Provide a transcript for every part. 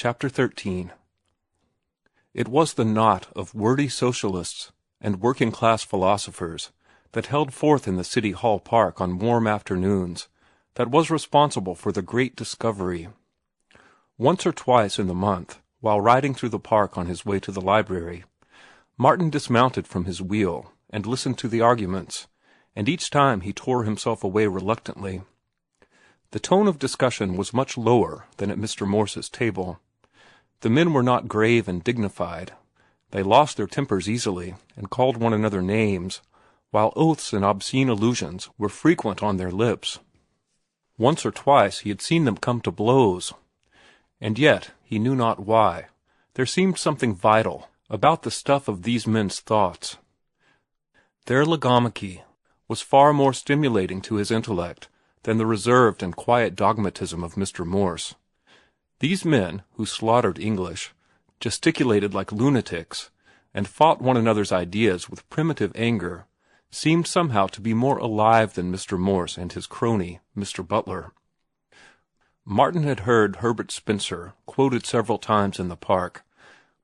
Chapter 13. It was the knot of wordy socialists and working-class philosophers that held forth in the City Hall Park on warm afternoons that was responsible for the great discovery. Once or twice in the month, while riding through the park on his way to the library, Martin dismounted from his wheel and listened to the arguments, and each time he tore himself away reluctantly. The tone of discussion was much lower than at Mr. Morse's table. The men were not grave and dignified. They lost their tempers easily and called one another names, while oaths and obscene allusions were frequent on their lips. Once or twice he had seen them come to blows, and yet he knew not why. There seemed something vital about the stuff of these men's thoughts. Their logomachy was far more stimulating to his intellect than the reserved and quiet dogmatism of Mr. Morse. These men, who slaughtered English, gesticulated like lunatics, and fought one another's ideas with primitive anger, seemed somehow to be more alive than Mr. Morse and his crony, Mr. Butler. Martin had heard Herbert Spencer quoted several times in the park,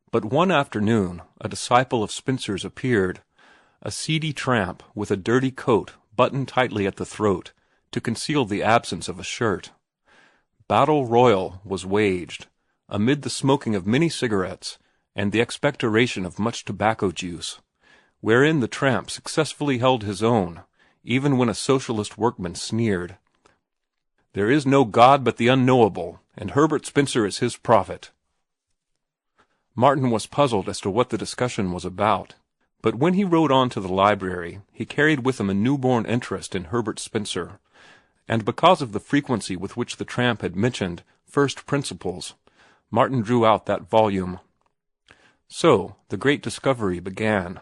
but one afternoon a disciple of Spencer's appeared, a seedy tramp with a dirty coat buttoned tightly at the throat to conceal the absence of a shirt. Battle royal was waged, amid the smoking of many cigarettes and the expectoration of much tobacco juice, wherein the tramp successfully held his own, even when a socialist workman sneered, "There is no God but the unknowable, and Herbert Spencer is his prophet." Martin was puzzled as to what the discussion was about, but when he rode on to the library he carried with him a newborn interest in Herbert Spencer, and because of the frequency with which the tramp had mentioned First Principles, Martin drew out that volume. So the great discovery began.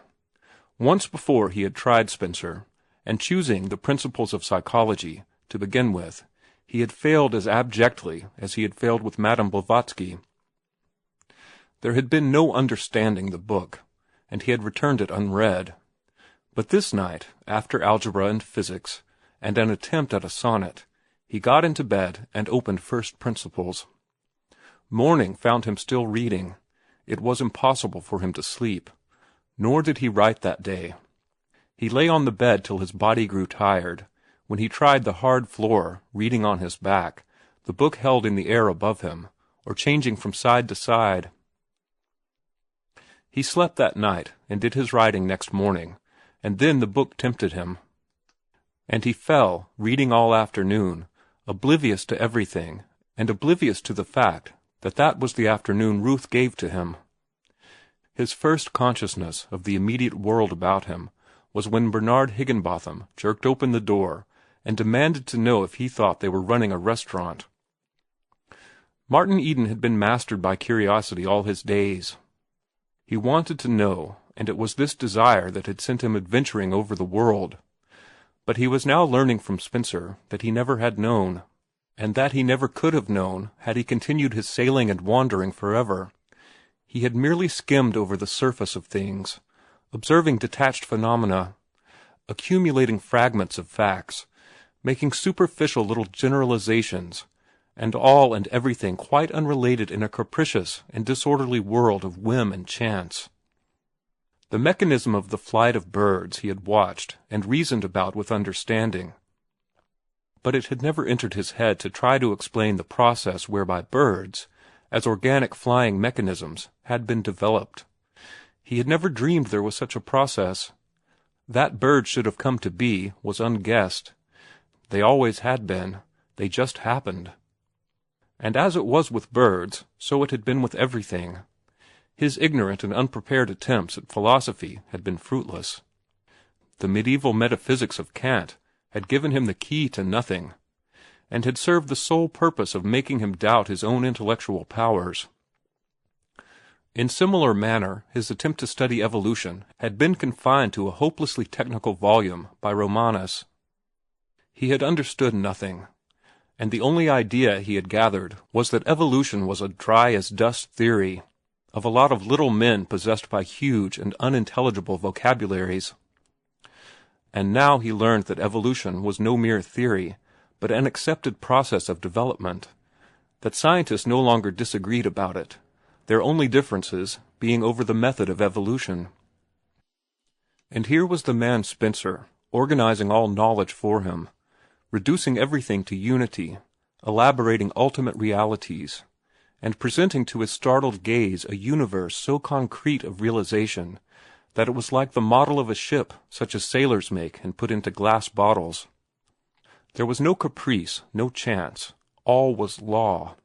Once before he had tried Spencer, and choosing the Principles of Psychology to begin with, he had failed as abjectly as he had failed with Madame Blavatsky. There had been no understanding the book, and he had returned it unread. But this night, after algebra and physics, and an attempt at a sonnet, he got into bed and opened First Principles. Morning found him still reading. It was impossible for him to sleep, nor did he write that day. He lay on the bed till his body grew tired, when he tried the hard floor, reading on his back, the book held in the air above him, or changing from side to side. He slept that night and did his writing next morning, and then the book tempted him. And he fell, reading all afternoon, oblivious to everything, and oblivious to the fact that that was the afternoon Ruth gave to him. His first consciousness of the immediate world about him was when Bernard Higginbotham jerked open the door and demanded to know if he thought they were running a restaurant. Martin Eden had been mastered by curiosity all his days. He wanted to know, and it was this desire that had sent him adventuring over the world. But he was now learning from Spencer that he never had known, and that he never could have known had he continued his sailing and wandering forever. He had merely skimmed over the surface of things, observing detached phenomena, accumulating fragments of facts, making superficial little generalizations, and all and everything quite unrelated in a capricious and disorderly world of whim and chance. The mechanism of the flight of birds he had watched and reasoned about with understanding, but it had never entered his head to try to explain the process whereby birds, as organic flying mechanisms, had been developed. He had never dreamed there was such a process. That birds should have come to be was unguessed. They always had been. They just happened. And as it was with birds, so it had been with everything. His ignorant and unprepared attempts at philosophy had been fruitless. The medieval metaphysics of Kant had given him the key to nothing, and had served the sole purpose of making him doubt his own intellectual powers. In similar manner, his attempt to study evolution had been confined to a hopelessly technical volume by Romanes. He had understood nothing, and the only idea he had gathered was that evolution was a dry-as-dust theory of a lot of little men possessed by huge and unintelligible vocabularies. And now he learned that evolution was no mere theory, but an accepted process of development, that scientists no longer disagreed about it, their only differences being over the method of evolution. And here was the man Spencer, organizing all knowledge for him, reducing everything to unity, elaborating ultimate realities, and presenting to his startled gaze a universe so concrete of realization that it was like the model of a ship such as sailors make and put into glass bottles. There was no caprice, no chance. All was law.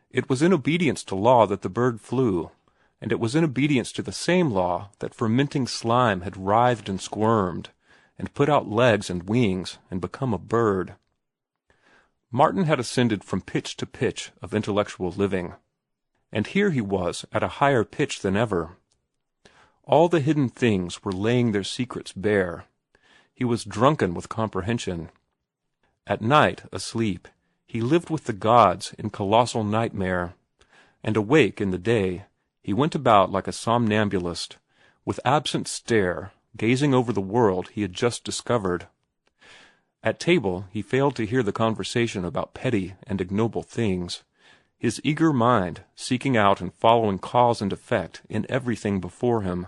It was in obedience to law that the bird flew, and it was in obedience to the same law that fermenting slime had writhed and squirmed, and put out legs and wings and become a bird. Martin had ascended from pitch to pitch of intellectual living, and here he was at a higher pitch than ever. All the hidden things were laying their secrets bare. He was drunken with comprehension. At night, asleep, he lived with the gods in colossal nightmare, and awake in the day, he went about like a somnambulist, with absent stare, gazing over the world he had just discovered. At table he failed to hear the conversation about petty and ignoble things, his eager mind seeking out and following cause and effect in everything before him.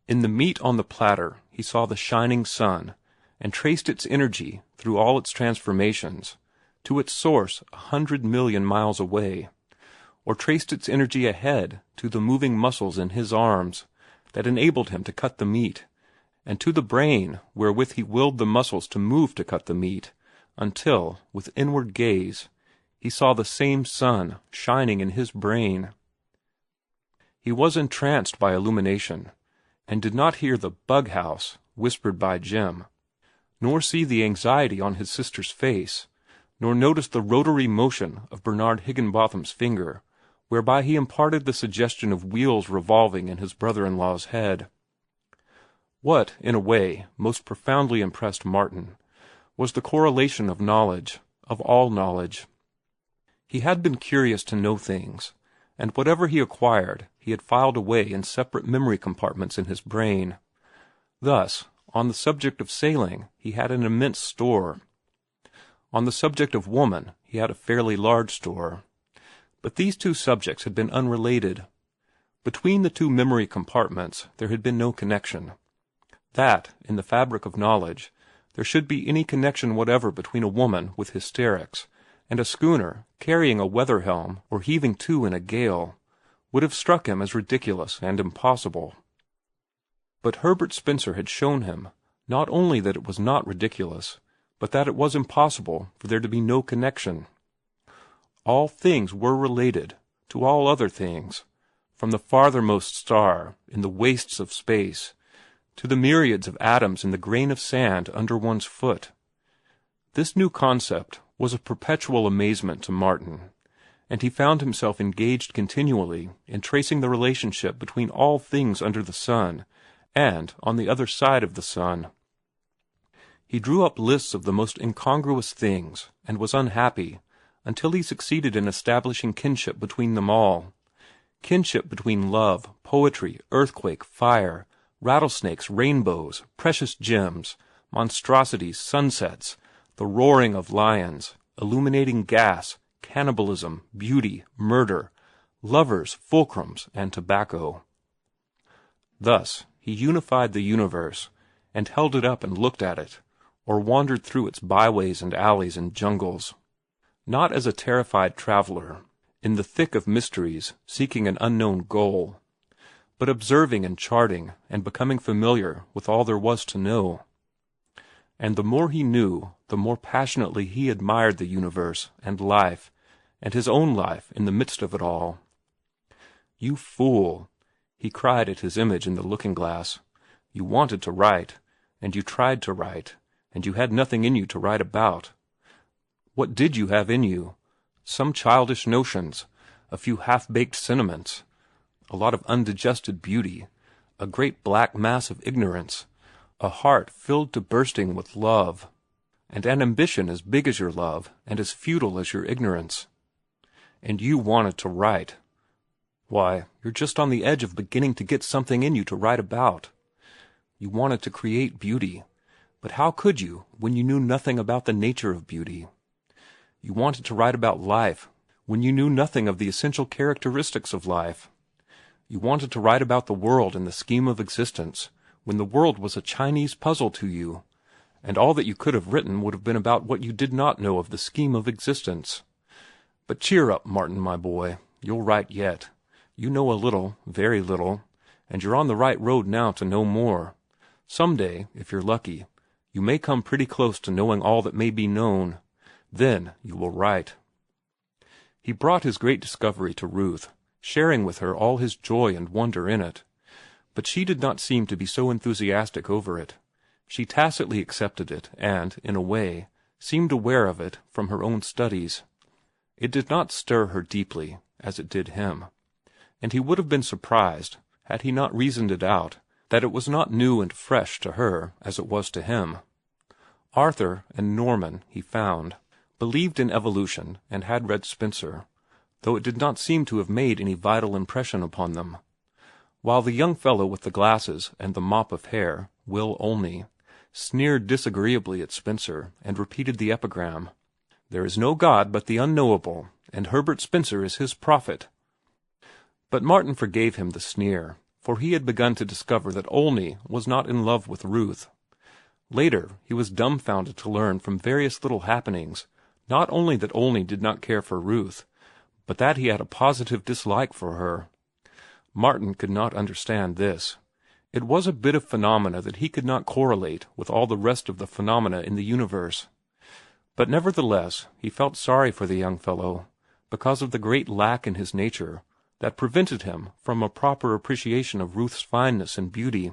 In the meat on the platter he saw the shining sun, and traced its energy through all its transformations to its source 100 million miles away, or traced its energy ahead to the moving muscles in his arms that enabled him to cut the meat, and to the brain wherewith he willed the muscles to move to cut the meat, until, with inward gaze, he saw the same sun shining in his brain. He was entranced by illumination, and did not hear the "bug house" whispered by Jim, nor see the anxiety on his sister's face, nor notice the rotary motion of Bernard Higginbotham's finger, whereby he imparted the suggestion of wheels revolving in his brother-in-law's head. What, in a way, most profoundly impressed Martin was the correlation of knowledge, of all knowledge. He had been curious to know things, and whatever he acquired he had filed away in separate memory compartments in his brain. Thus, on the subject of sailing he had an immense store. On the subject of woman he had a fairly large store. But these two subjects had been unrelated. Between the two memory compartments there had been no connection. That, in the fabric of knowledge, there should be any connection whatever between a woman with hysterics and a schooner carrying a weather helm or heaving to in a gale, would have struck him as ridiculous and impossible. But Herbert Spencer had shown him not only that it was not ridiculous, but that it was impossible for there to be no connection. All things were related to all other things, from the farthermost star in the wastes of space to the myriads of atoms in the grain of sand under one's foot. This new concept was a perpetual amazement to Martin, and he found himself engaged continually in tracing the relationship between all things under the sun and on the other side of the sun. He drew up lists of the most incongruous things, and was unhappy until he succeeded in establishing kinship between them all. Kinship between love, poetry, earthquake, fire, rattlesnakes, rainbows, precious gems, monstrosities, sunsets, the roaring of lions, illuminating gas, cannibalism, beauty, murder, lovers, fulcrums, and tobacco. Thus he unified the universe, and held it up and looked at it, or wandered through its byways and alleys and jungles, not as a terrified traveler, in the thick of mysteries seeking an unknown goal, but observing and charting and becoming familiar with all there was to know. And the more he knew, the more passionately he admired the universe and life, and his own life in the midst of it all. "You fool," he cried at his image in the looking-glass. "You wanted to write, and you tried to write, and you had nothing in you to write about. What did you have in you? Some childish notions, a few half-baked sentiments, a lot of undigested beauty, a great black mass of ignorance, a heart filled to bursting with love, and an ambition as big as your love and as futile as your ignorance. And you wanted to write. Why, you're just on the edge of beginning to get something in you to write about. You wanted to create beauty, but how could you when you knew nothing about the nature of beauty? You wanted to write about life when you knew nothing of the essential characteristics of life. You wanted to write about the world and the scheme of existence when the world was a Chinese puzzle to you, and all that you could have written would have been about what you did not know of the scheme of existence. But cheer up, Martin, my boy. You'll write yet. You know a little, very little, and you're on the right road now to know more. Some day, if you're lucky, you may come pretty close to knowing all that may be known. Then you will write. He brought his great discovery to Ruth, sharing with her all his joy and wonder in it. But she did not seem to be so enthusiastic over it. She tacitly accepted it, and, in a way, seemed aware of it from her own studies. It did not stir her deeply, as it did him, and he would have been surprised, had he not reasoned it out, that it was not new and fresh to her as it was to him. Arthur and Norman, he found, believed in evolution and had read Spencer, though it did not seem to have made any vital impression upon them, while the young fellow with the glasses and the mop of hair, Will Olney, sneered disagreeably at Spencer and repeated the epigram, "There is no God but the unknowable, and Herbert Spencer is his prophet." But Martin forgave him the sneer, for he had begun to discover that Olney was not in love with Ruth. Later, he was dumbfounded to learn from various little happenings not only that Olney did not care for Ruth, but that he had a positive dislike for her. Martin could not understand this. It was a bit of phenomena that he could not correlate with all the rest of the phenomena in the universe. But nevertheless, he felt sorry for the young fellow, because of the great lack in his nature that prevented him from a proper appreciation of Ruth's fineness and beauty.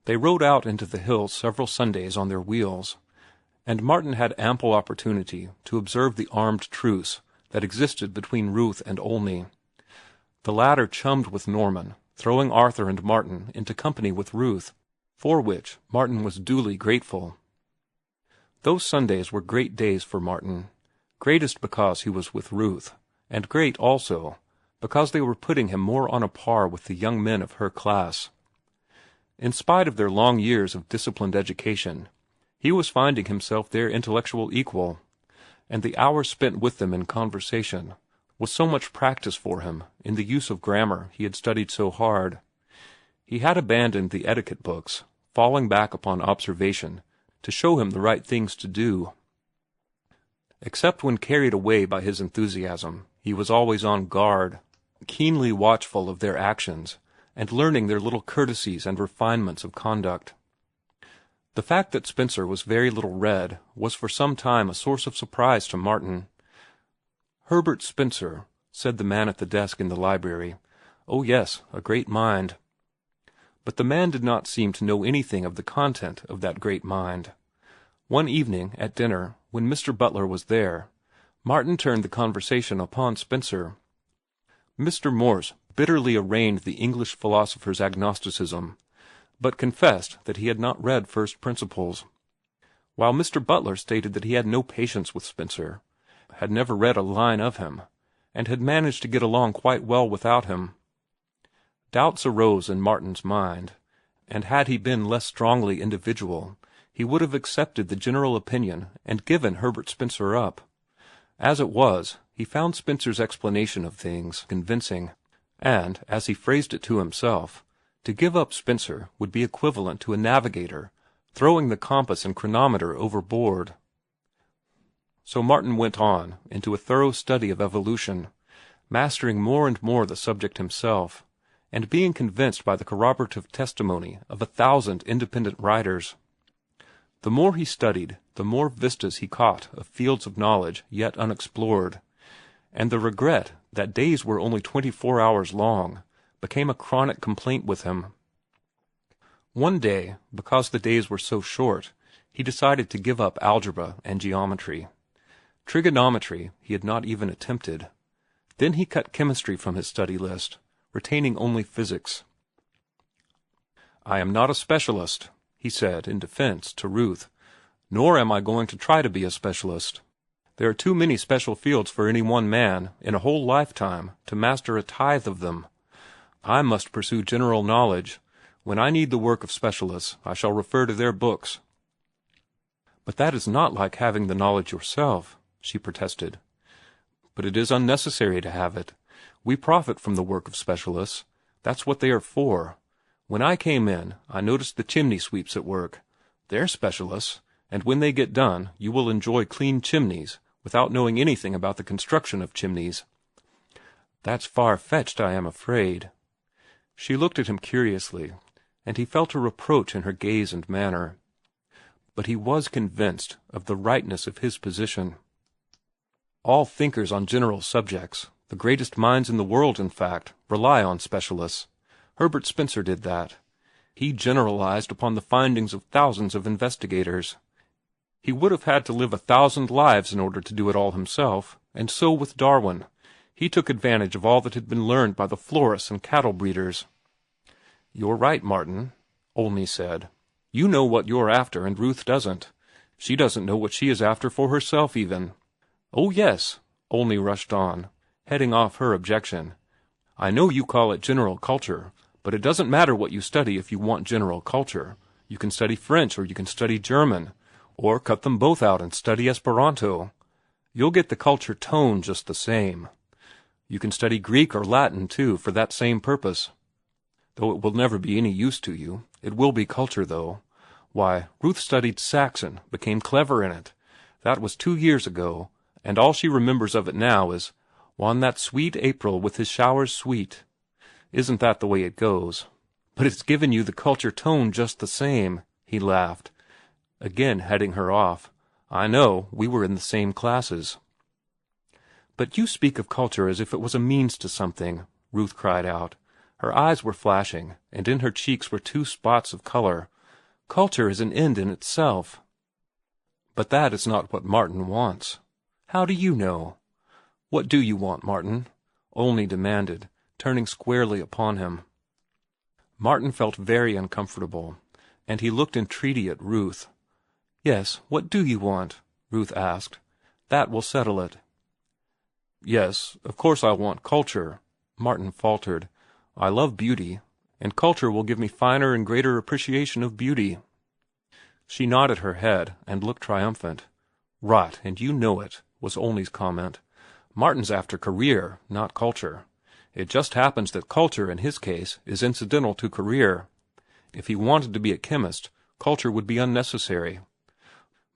They rode out into the hills several Sundays on their wheels, and Martin had ample opportunity to observe the armed truce that existed between Ruth and Olney. The latter chummed with Norman, throwing Arthur and Martin into company with Ruth, for which Martin was duly grateful. Those Sundays were great days for Martin, greatest because he was with Ruth, and great also because they were putting him more on a par with the young men of her class. In spite of their long years of disciplined education, he was finding himself their intellectual equal, and the hours spent with them in conversation was so much practice for him in the use of grammar he had studied so hard. He had abandoned the etiquette books, falling back upon observation to show him the right things to do. Except when carried away by his enthusiasm, he was always on guard, keenly watchful of their actions and learning their little courtesies and refinements of conduct. The fact that Spencer was very little read was for some time a source of surprise to Martin. "Herbert Spencer," said the man at the desk in the library. "Oh, yes, a great mind." But the man did not seem to know anything of the content of that great mind. One evening at dinner, when Mr. Butler was there, Martin turned the conversation upon Spencer. Mr. Morse bitterly arraigned the English philosopher's agnosticism, but confessed that he had not read First Principles, while Mr. Butler stated that he had no patience with Spencer, had never read a line of him, and had managed to get along quite well without him. Doubts arose in Martin's mind, and had he been less strongly individual, he would have accepted the general opinion and given Herbert Spencer up. As it was, he found Spencer's explanation of things convincing, and, as he phrased it to himself, to give up Spencer would be equivalent to a navigator throwing the compass and chronometer overboard. So Martin went on into a thorough study of evolution, mastering more and more the subject himself, and being convinced by the corroborative testimony of 1,000 independent writers. The more he studied, the more vistas he caught of fields of knowledge yet unexplored, and the regret that days were only 24 hours long became a chronic complaint with him. One day, because the days were so short, he decided to give up algebra and geometry. Trigonometry he had not even attempted. Then he cut chemistry from his study list, retaining only physics. "I am not a specialist," he said in defense to Ruth, "nor am I going to try to be a specialist. There are too many special fields for any one man, in a whole lifetime, to master a tithe of them. I must pursue general knowledge. When I need the work of specialists, I shall refer to their books." "But that is not like having the knowledge yourself," she protested. But it is unnecessary to have it. We profit from the work of specialists. That's what they are for. When I came in, I noticed the chimney sweeps at work. They're specialists, and when they get done, you will enjoy clean chimneys without knowing anything about the construction of chimneys. That's far-fetched, I am afraid. She looked at him curiously, and he felt a reproach in her gaze and manner. But he was convinced of the rightness of his position. All thinkers on general subjects, the greatest minds in the world, in fact, rely on specialists. Herbert Spencer did that. He generalized upon the findings of thousands of investigators. He would have had to live 1,000 lives in order to do it all himself, and so with Darwin. He took advantage of all that had been learned by the florists and cattle breeders. "You're right, Martin," Olney said. "You know what you're after, and Ruth doesn't. She doesn't know what she is after for herself, even." "Oh, yes," Olney rushed on, heading off her objection. "I know you call it general culture, but it doesn't matter what you study if you want general culture. You can study French or you can study German, or cut them both out and study Esperanto. You'll get the culture tone just the same. You can study Greek or Latin, too, for that same purpose. Though it will never be any use to you. It will be culture, though. Why, Ruth studied Saxon, became clever in it. That was 2 years ago, and all she remembers of it now is, 'Wan that sweet April with his showers sweet.' Isn't that the way it goes? But it's given you the culture tone just the same," he laughed, again heading her off. "I know, we were in the same classes." "But you speak of culture as if it was a means to something," Ruth cried out. Her eyes were flashing, and in her cheeks were 2 spots of color. "Culture is an end in itself." "But that is not what Martin wants." "How do you know?" "What do you want, Martin?" Olney demanded, turning squarely upon him. Martin felt very uncomfortable, and he looked entreaty at Ruth. "Yes, what do you want?" Ruth asked. "That will settle it." "Yes, of course I want culture," Martin faltered. "I love beauty, and culture will give me finer and greater appreciation of beauty." She nodded her head and looked triumphant. "Rot, and you know it," was Olney's comment. "Martin's after career, not culture. It just happens that culture, in his case, is incidental to career. If he wanted to be a chemist, culture would be unnecessary.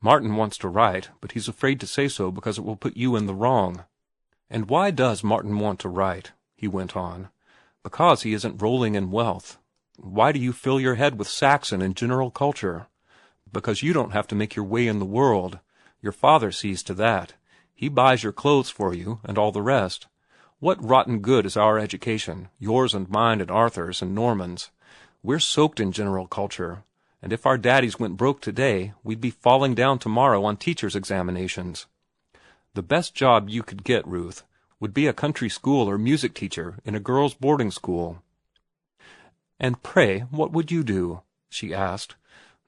Martin wants to write, but he's afraid to say so because it will put you in the wrong. And why does Martin want to write?" he went on. "Because he isn't rolling in wealth. Why do you fill your head with Saxon and general culture? Because you don't have to make your way in the world. Your father sees to that. He buys your clothes for you, and all the rest. What rotten good is our education, yours and mine and Arthur's and Norman's? We're soaked in general culture, and if our daddies went broke today, we'd be falling down tomorrow on teachers' examinations. The best job you could get, Ruth, would be a country school or music teacher in a girls' boarding school." "And pray, what would you do?" she asked.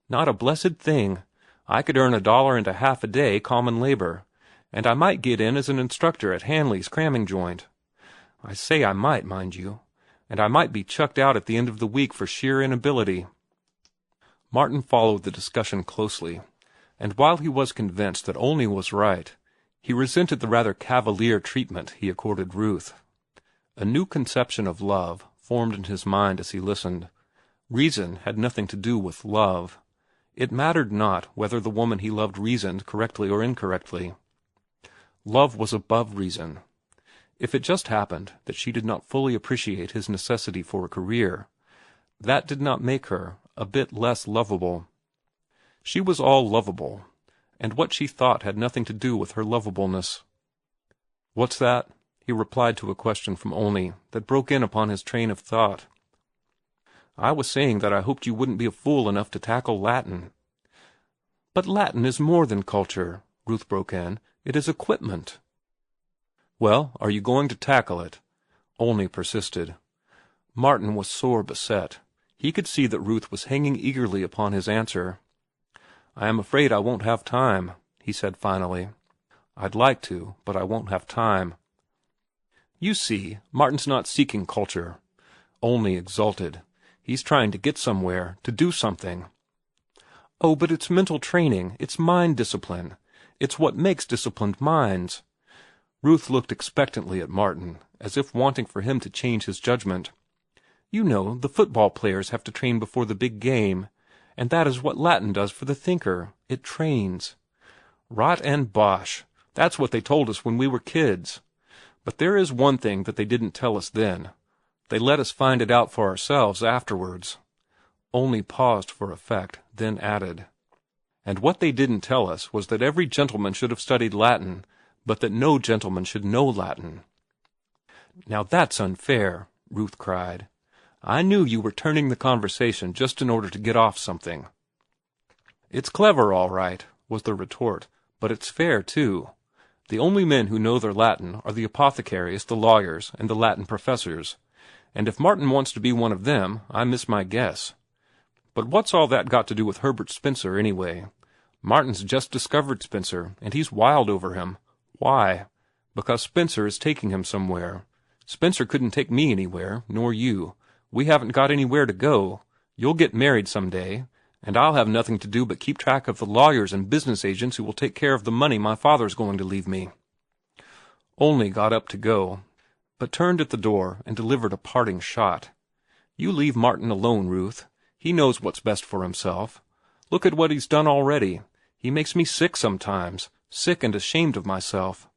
"Not a blessed thing. I could earn $1.50 a day common labor, and I might get in as an instructor at Hanley's cramming joint. I say I might, mind you, and I might be chucked out at the end of the week for sheer inability." Martin followed the discussion closely, and while he was convinced that Olney was right, he resented the rather cavalier treatment he accorded Ruth. A new conception of love formed in his mind as he listened. Reason had nothing to do with love. It mattered not whether the woman he loved reasoned correctly or incorrectly. Love was above reason. If it just happened that she did not fully appreciate his necessity for a career, that did not make her a bit less lovable. She was all lovable, and what she thought had nothing to do with her lovableness. "What's that?" he replied to a question from Olney that broke in upon his train of thought. "I was saying that I hoped you wouldn't be a fool enough to tackle Latin." "But Latin is more than culture," Ruth broke in. "It is equipment." "Well, are you going to tackle it?" Olney persisted. Martin was sore beset. He could see that Ruth was hanging eagerly upon his answer. "I am afraid I won't have time," he said finally. "I'd like to, but I won't have time." "You see, Martin's not seeking culture." Olney exulted. "He's trying to get somewhere, to do something." "Oh, but it's mental training, it's mind discipline. It's what makes disciplined minds." Ruth looked expectantly at Martin, as if wanting for him to change his judgment. "You know, the football players have to train before the big game, and that is what Latin does for the thinker. It trains." "Rot and bosh. That's what they told us when we were kids. But there is one thing that they didn't tell us then. They let us find it out for ourselves afterwards." Only paused for effect, then added, "And what they didn't tell us was that every gentleman should have studied Latin, but that no gentleman should know Latin." "Now that's unfair," Ruth cried. "I knew you were turning the conversation just in order to get off something." "It's clever, all right," was the retort, "but it's fair, too. The only men who know their Latin are the apothecaries, the lawyers, and the Latin professors, and if Martin wants to be one of them, I miss my guess. But what's all that got to do with Herbert Spencer, anyway? Martin's just discovered Spencer, and he's wild over him. Why? Because Spencer is taking him somewhere. Spencer couldn't take me anywhere, nor you. We haven't got anywhere to go. You'll get married some day, and I'll have nothing to do but keep track of the lawyers and business agents who will take care of the money my father's going to leave me." Olney got up to go, but turned at the door and delivered a parting shot. "You leave Martin alone, Ruth. He knows what's best for himself. Look at what he's done already. He makes me sick sometimes, sick and ashamed of myself.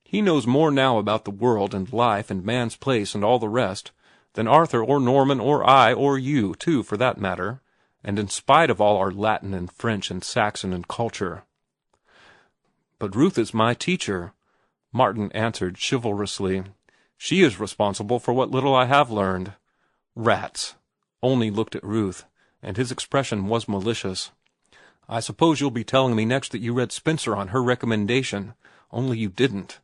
He knows more now about the world and life and man's place and all the rest than Arthur or Norman or I or you, too, for that matter, and in spite of all our Latin and French and Saxon and culture." "But Ruth is my teacher," Martin answered chivalrously. "She is responsible for what little I have learned." "Rats!" Olney looked at Ruth, and his expression was malicious. "I suppose you'll be telling me next that you read Spencer on her recommendation, only you didn't.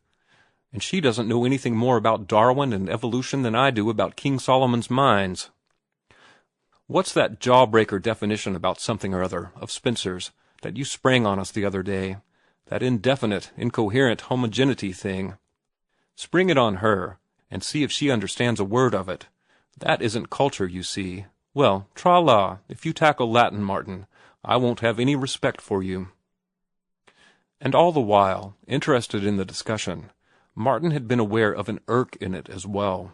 And she doesn't know anything more about Darwin and evolution than I do about King Solomon's mines. What's that jawbreaker definition about something or other of Spencer's that you sprang on us the other day? That indefinite, incoherent homogeneity thing. Spring it on her, and see if she understands a word of it. That isn't culture, you see. Well, tra-la, if you tackle Latin, Martin, I won't have any respect for you." And all the while, interested in the discussion, Martin had been aware of an irk in it as well.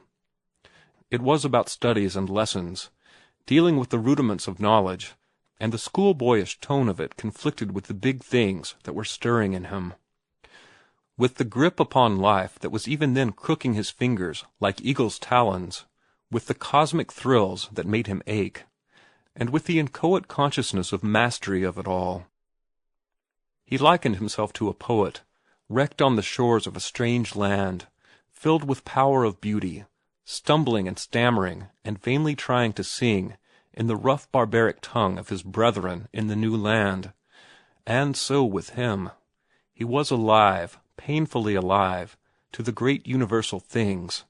It was about studies and lessons, dealing with the rudiments of knowledge, and the schoolboyish tone of it conflicted with the big things that were stirring in him, with the grip upon life that was even then crooking his fingers like eagle's talons, with the cosmic thrills that made him ache, and with the inchoate consciousness of mastery of it all. He likened himself to a poet, wrecked on the shores of a strange land, filled with power of beauty, stumbling and stammering and vainly trying to sing in the rough barbaric tongue of his brethren in the new land. And so with him. He was alive, painfully alive, to the great universal things,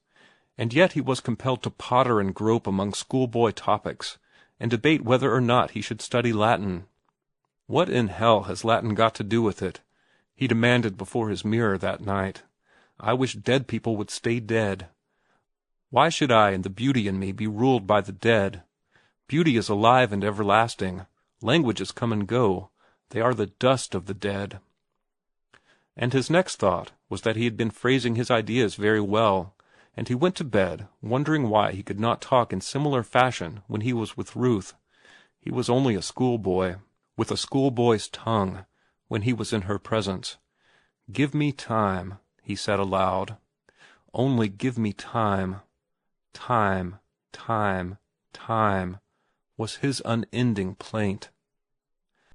and yet he was compelled to potter and grope among schoolboy topics, and debate whether or not he should study Latin. "What in hell has Latin got to do with it?" he demanded before his mirror that night. "I wish dead people would stay dead. Why should I and the beauty in me be ruled by the dead? Beauty is alive and everlasting. Languages come and go. They are the dust of the dead." And his next thought was that he had been phrasing his ideas very well, and he went to bed wondering why he could not talk in similar fashion when he was with Ruth. He was only a schoolboy, with a schoolboy's tongue, when he was in her presence. "Give me time," he said aloud. "Only give me time." Time, time, time was his unending plaint.